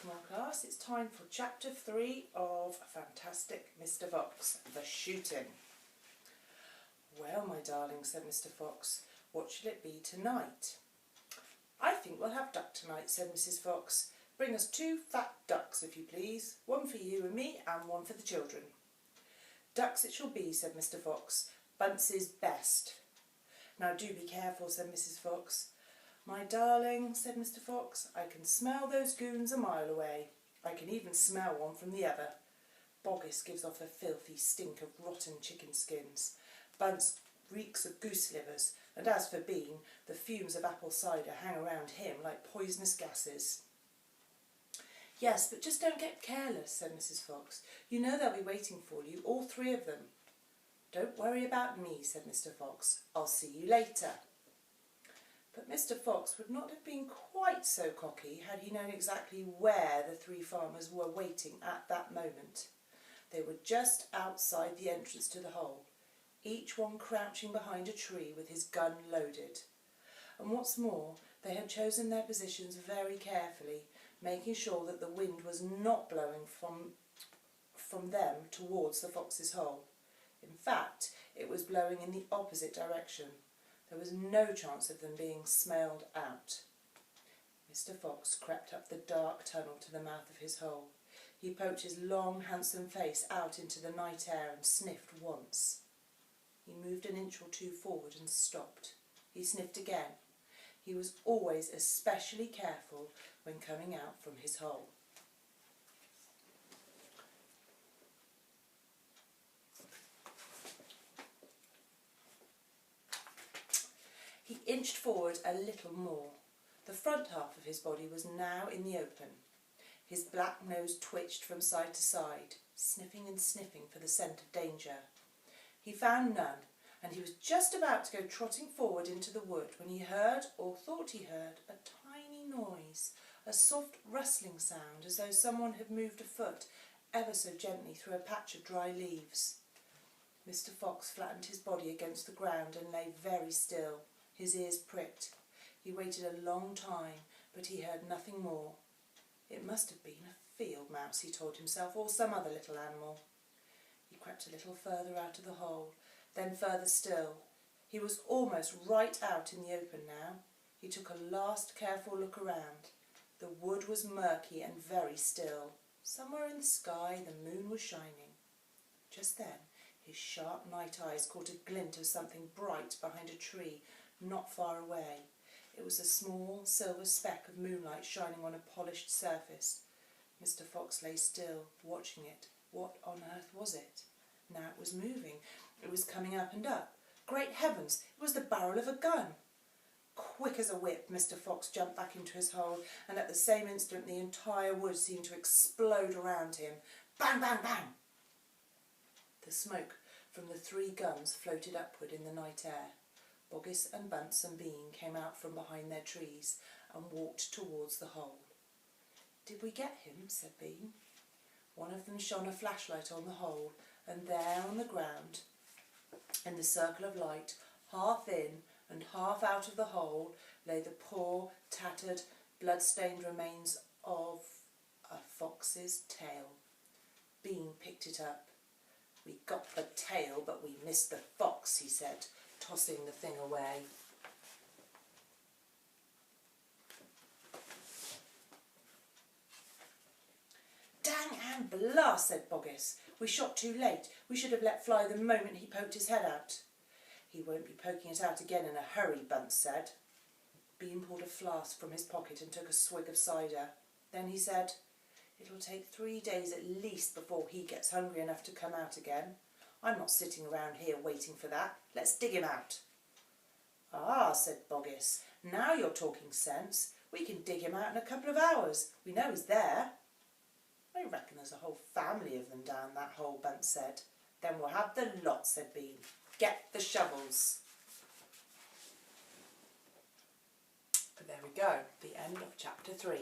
Come on class, it's time for chapter 3 of Fantastic Mr Fox, The Shooting. Well, my darling, said Mr Fox, what shall it be tonight? I think we'll have duck tonight, said Mrs Fox. Bring us 2 fat ducks, if you please, one for you and me and one for the children. Ducks it shall be, said Mr Fox. Bunce's best. Now do be careful, said Mrs Fox. My darling, said Mr Fox, I can smell those goons a mile away. I can even smell one from the other. Boggis gives off a filthy stink of rotten chicken skins. Bunce reeks of goose livers, and as for Bean, the fumes of apple cider hang around him like poisonous gases. Yes, but just don't get careless, said Mrs Fox. You know they'll be waiting for you, all 3 of them. Don't worry about me, said Mr Fox. I'll see you later. But Mr Fox would not have been quite so cocky had he known exactly where the 3 farmers were waiting at that moment. They were just outside the entrance to the hole, each one crouching behind a tree with his gun loaded. And what's more, they had chosen their positions very carefully, making sure that the wind was not blowing from them towards the fox's hole. In fact, it was blowing in the opposite direction. There was no chance of them being smelled out. Mr Fox crept up the dark tunnel to the mouth of his hole. He poked his long, handsome face out into the night air and sniffed once. He moved an inch or 2 forward and stopped. He sniffed again. He was always especially careful when coming out from his hole. He inched forward a little more. The front half of his body was now in the open. His black nose twitched from side to side, sniffing and sniffing for the scent of danger. He found none, and he was just about to go trotting forward into the wood when he heard, or thought he heard, a tiny noise, a soft rustling sound as though someone had moved a foot ever so gently through a patch of dry leaves. Mr Fox flattened his body against the ground and lay very still. His ears pricked. He waited a long time, but he heard nothing more. It must have been a field mouse, he told himself, or some other little animal. He crept a little further out of the hole, then further still. He was almost right out in the open now. He took a last careful look around. The wood was murky and very still. Somewhere in the sky the moon was shining. Just then his sharp night eyes caught a glint of something bright behind a tree not far away. It was a small silver speck of moonlight shining on a polished surface. Mr Fox lay still, watching it. What on earth was it? Now it was moving. It was coming up and up. Great heavens, it was the barrel of a gun. Quick as a whip, Mr Fox jumped back into his hole, and at the same instant the entire wood seemed to explode around him. Bang, bang, bang! The smoke from the 3 guns floated upward in the night air. Boggis and Bunce and Bean came out from behind their trees and walked towards the hole. Did we get him? Said Bean. One of them shone a flashlight on the hole, and there on the ground, in the circle of light, half in and half out of the hole, lay the poor, tattered, blood-stained remains of a fox's tail. Bean picked it up. We got the tail, but we missed the fox, he said, tossing the thing away. Dang and blast, said Boggis. We shot too late. We should have let fly the moment he poked his head out. He won't be poking it out again in a hurry, Bunce said. Bean pulled a flask from his pocket and took a swig of cider. Then he said, It'll take 3 days at least before he gets hungry enough to come out again. I'm not sitting around here waiting for that. Let's dig him out. Ah, said Boggis, now you're talking sense. We can dig him out in a couple of hours. We know he's there. I reckon there's a whole family of them down that hole, Bunce said. Then we'll have the lot, said Bean. Get the shovels. But there we go, the end of chapter 3.